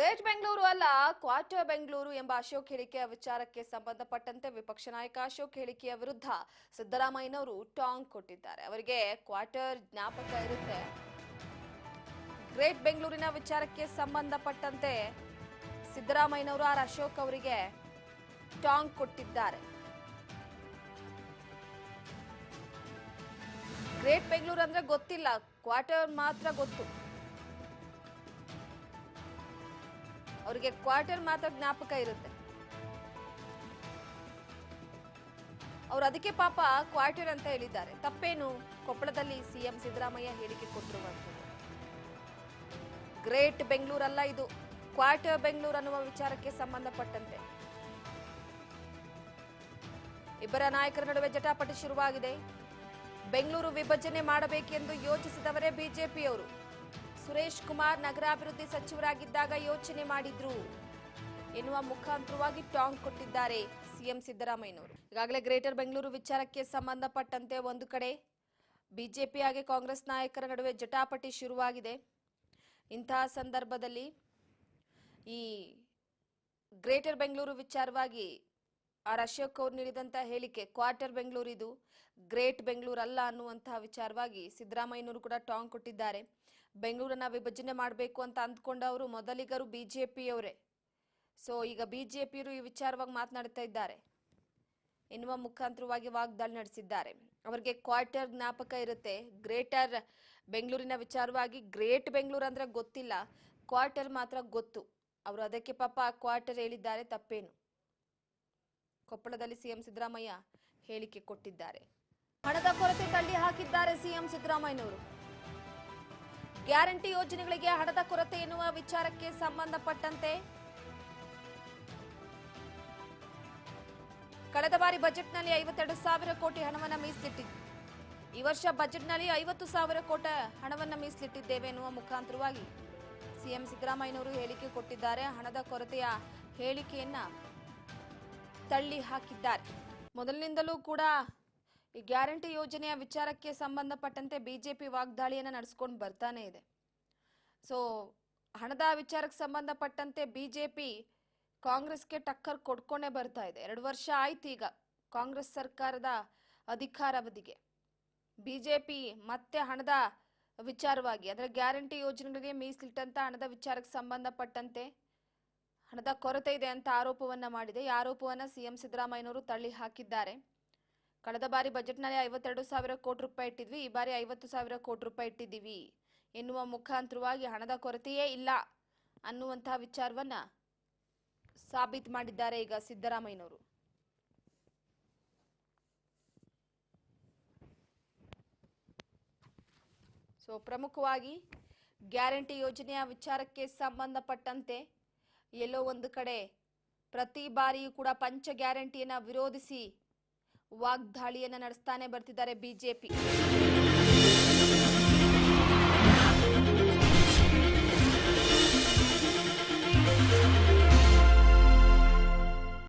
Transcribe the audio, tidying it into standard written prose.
Great Bengaluru ಅಲ್ಲ quarter Bengaluru ಎಂಬ ಅಶೋಕ್ ಹೇಳಿಕೆಯ ವಿಚಾರಕ್ಕೆ ಸಂಬಂಧಪಟ್ಟಂತೆ ವಿಪಕ್ಷ ನಾಯಕ ಅಶೋಕ್ ಹೇಳಿಕೆಯ ವಿರುದ್ಧ ಸಿದ್ದರಾಮಯ್ಯನವರು ಟಾಂಗ್ ಕೊಟ್ಟಿದ್ದಾರೆ. ಅವರಿಗೆ ಕ್ವಾರ್ಟರ್ ಜ್ಞಾಪಕ ಇರುತ್ತೆ. ಗ್ರೇಟ್ ಬೆಂಗಳೂರಿನ ವಿಚಾರಕ್ಕೆ ಸಂಬಂಧಪಟ್ಟಂತೆ ಸಿದ್ದರಾಮಯ್ಯನವರು ಅಶೋಕ್ ಅವರಿಗೆ ಟಾಂಗ್ ಕೊಟ್ಟಿದ್ದಾರೆ. ಗ್ರೇಟ್ ಬೆಂಗಳೂರು ಅಂದ್ರೆ ಗೊತ್ತಿಲ್ಲ, ಕ್ವಾರ್ಟರ್ ಮಾತ್ರ ಗೊತ್ತು. ಅವರಿಗೆ ಕ್ವಾರ್ಟರ್ ಮಾತ್ರ ಜ್ಞಾಪಕ ಇರುತ್ತೆ. ಅವರು ಅದಕ್ಕೆ ಪಾಪ ಕ್ವಾರ್ಟರ್ ಅಂತ ಹೇಳಿದ್ದಾರೆ. ತಪ್ಪೇನು? ಕೊಪ್ಪಳದಲ್ಲಿ ಸಿಎಂ ಸಿದ್ದರಾಮಯ್ಯ ಹೇಳಿಕೆ ಕೊಟ್ಟಿರುವಂಥದ್ದು. ಗ್ರೇಟ್ ಬೆಂಗಳೂರು ಅಲ್ಲ ಇದು, ಕ್ವಾರ್ಟರ್ ಬೆಂಗಳೂರು ಅನ್ನುವ ವಿಚಾರಕ್ಕೆ ಸಂಬಂಧಪಟ್ಟಂತೆ ಇಬ್ಬರ ನಾಯಕರ ನಡುವೆ ಜಟಾಪಟಿ ಶುರುವಾಗಿದೆ. ಬೆಂಗಳೂರು ವಿಭಜನೆ ಮಾಡಬೇಕೆಂದು ಯೋಚಿಸಿದವರೇ ಬಿಜೆಪಿಯವರು. ಸುರೇಶ್ ಕುಮಾರ್ ನಗರಾಭಿವೃದ್ಧಿ ಸಚಿವರಾಗಿದ್ದಾಗ ಯೋಚನೆ ಮಾಡಿದ್ರು ಎನ್ನುವ ಮುಖಾಂತರವಾಗಿ ಟಾಂಗ್ ಕೊಟ್ಟಿದ್ದಾರೆ ಸಿಎಂ ಸಿದ್ದರಾಮಯ್ಯನವರು. ಈಗಾಗಲೇ ಗ್ರೇಟರ್ ಬೆಂಗಳೂರು ವಿಚಾರಕ್ಕೆ ಸಂಬಂಧಪಟ್ಟಂತೆ ಒಂದು ಕಡೆ ಬಿಜೆಪಿ ಹಾಗೆ ಕಾಂಗ್ರೆಸ್ ನಾಯಕರ ನಡುವೆ ಜಟಾಪಟಿ ಶುರುವಾಗಿದೆ. ಇಂತಹ ಸಂದರ್ಭದಲ್ಲಿ ಈ ಗ್ರೇಟರ್ ಬೆಂಗಳೂರು ವಿಚಾರವಾಗಿ ಅಶೋಕ್ ಅವರು ನೀಡಿದಂತಹ ಹೇಳಿಕೆ ಕ್ವಾರ್ಟರ್ ಬೆಂಗಳೂರು ಇದು, ಗ್ರೇಟ್ ಬೆಂಗಳೂರು ಅಲ್ಲ ಅನ್ನುವಂತಹ ವಿಚಾರವಾಗಿ ಸಿದ್ದರಾಮಯ್ಯನವರು ಕೂಡ ಟಾಂಗ್ ಕೊಟ್ಟಿದ್ದಾರೆ. ಬೆಂಗಳೂರನ್ನ ವಿಭಜನೆ ಮಾಡಬೇಕು ಅಂತ ಅಂದ್ಕೊಂಡವರು ಮೊದಲಿಗರು ಬಿಜೆಪಿಯವರೇ. ಸೊ ಈಗ ಬಿಜೆಪಿಯವರು ಈ ವಿಚಾರವಾಗಿ ಮಾತನಾಡ್ತಾ ಇದ್ದಾರೆ ಎನ್ನುವ ಮುಖಾಂತರವಾಗಿ ವಾಗ್ದಾಳಿ ನಡೆಸಿದ್ದಾರೆ. ಅವರಿಗೆ ಕ್ವಾರ್ಟರ್ ಜ್ಞಾಪಕ ಇರುತ್ತೆ. ಗ್ರೇಟರ್ ಬೆಂಗಳೂರಿನ ವಿಚಾರವಾಗಿ ಗ್ರೇಟ್ ಬೆಂಗಳೂರು ಅಂದ್ರೆ ಗೊತ್ತಿಲ್ಲ, ಕ್ವಾರ್ಟರ್ ಮಾತ್ರ ಗೊತ್ತು. ಅವರು ಅದಕ್ಕೆ ಪಾಪ ಕ್ವಾರ್ಟರ್ ಹೇಳಿದ್ದಾರೆ. ತಪ್ಪೇನು? ಕೊಪ್ಪಳದಲ್ಲಿ ಸಿಎಂ ಸಿದ್ದರಾಮಯ್ಯ ಹೇಳಿಕೆ ಕೊಟ್ಟಿದ್ದಾರೆ. ಹಣದ ಕೊರತೆ ತಳ್ಳಿ ಹಾಕಿದ್ದಾರೆ ಸಿಎಂ ಸಿದ್ದರಾಮಯ್ಯನವರು. ಗ್ಯಾರಂಟಿ ಯೋಜನೆಗಳಿಗೆ ಹಣದ ಕೊರತೆ ಎನ್ನುವ ವಿಚಾರಕ್ಕೆ ಸಂಬಂಧಪಟ್ಟಂತೆ ಕಳೆದ ಬಾರಿ ಬಜೆಟ್ನಲ್ಲಿ 52,000 ಕೋಟಿ ಹಣವನ್ನು ಮೀಸಲಿಟ್ಟಿದ್ದು, ಈ ವರ್ಷ ಬಜೆಟ್ನಲ್ಲಿ 50,000 ಕೋಟಿ ಹಣವನ್ನು ಮೀಸಲಿಟ್ಟಿದ್ದೇವೆ ಎನ್ನುವ ಮುಖಾಂತರವಾಗಿ ಸಿಎಂ ಸಿದ್ದರಾಮಯ್ಯನವರು ಹೇಳಿಕೆ ಕೊಟ್ಟಿದ್ದಾರೆ. ಹಣದ ಕೊರತೆಯ ಹೇಳಿಕೆಯನ್ನ ತಳ್ಳಿ ಹಾಕಿದ್ದಾರೆ. ಮೊದಲಿನಿಂದಲೂ ಕೂಡ ಈ ಗ್ಯಾರಂಟಿ ಯೋಜನೆಯ ವಿಚಾರಕ್ಕೆ ಸಂಬಂಧಪಟ್ಟಂತೆ ಬಿಜೆಪಿ ವಾಗ್ದಾಳಿಯನ್ನ ನಡೆಸ್ಕೊಂಡು ಬರ್ತಾನೆ ಇದೆ. ಸೊ ಹಣದ ವಿಚಾರಕ್ಕೆ ಸಂಬಂಧಪಟ್ಟಂತೆ ಬಿಜೆಪಿ ಕಾಂಗ್ರೆಸ್ಗೆ ಟಕ್ಕರ್ ಕೊಡ್ಕೊಂಡೇ ಬರ್ತಾ ಇದೆ. 2 ವರ್ಷ ಆಯ್ತು ಈಗ ಕಾಂಗ್ರೆಸ್ ಸರ್ಕಾರದ ಅಧಿಕಾರಾವಧಿಗೆ. ಬಿಜೆಪಿ ಮತ್ತೆ ಹಣದ ವಿಚಾರವಾಗಿ ಅದರ ಗ್ಯಾರಂಟಿ ಯೋಜನೆಗಳಿಗೆ ಮೀಸಲಿಟ್ಟಂತ ಹಣದ ವಿಚಾರಕ್ಕೆ ಸಂಬಂಧಪಟ್ಟಂತೆ ಹಣದ ಕೊರತೆ ಇದೆ ಅಂತ ಆರೋಪವನ್ನ ಮಾಡಿದೆ. ಈ ಆರೋಪವನ್ನ ಸಿಎಂ ಸಿದ್ದರಾಮಯ್ಯನವರು ತಳ್ಳಿ ಹಾಕಿದ್ದಾರೆ. ಕಳೆದ ಬಾರಿ ಬಜೆಟ್ನಲ್ಲಿ 52,000 ಕೋಟಿ ರೂಪಾಯಿ ಇಟ್ಟಿದ್ವಿ, ಈ ಬಾರಿ 50,000 ಕೋಟಿ ರೂಪಾಯಿ ಇಟ್ಟಿದ್ದೀವಿ ಎನ್ನುವ ಮುಖಾಂತರವಾಗಿ ಹಣದ ಕೊರತೆಯೇ ಇಲ್ಲ ಅನ್ನುವಂತಹ ವಿಚಾರವನ್ನ ಸಾಬೀತು ಮಾಡಿದ್ದಾರೆ ಈಗ ಸಿದ್ದರಾಮಯ್ಯನವರು. ಸೊ ಪ್ರಮುಖವಾಗಿ ಗ್ಯಾರಂಟಿ ಯೋಜನೆಯ ವಿಚಾರಕ್ಕೆ ಸಂಬಂಧಪಟ್ಟಂತೆ ಎಲ್ಲೋ ಒಂದು ಕಡೆ ಪ್ರತಿ ಬಾರಿಯೂ ಕೂಡ ಪಂಚ ಗ್ಯಾರಂಟಿಯನ್ನ ವಿರೋಧಿಸಿ ವಾಗ್ದಾಳಿಯನ್ನ ನಡೆಸ್ತಾನೆ ಬರ್ತಿದ್ದಾರೆ ಬಿಜೆಪಿ.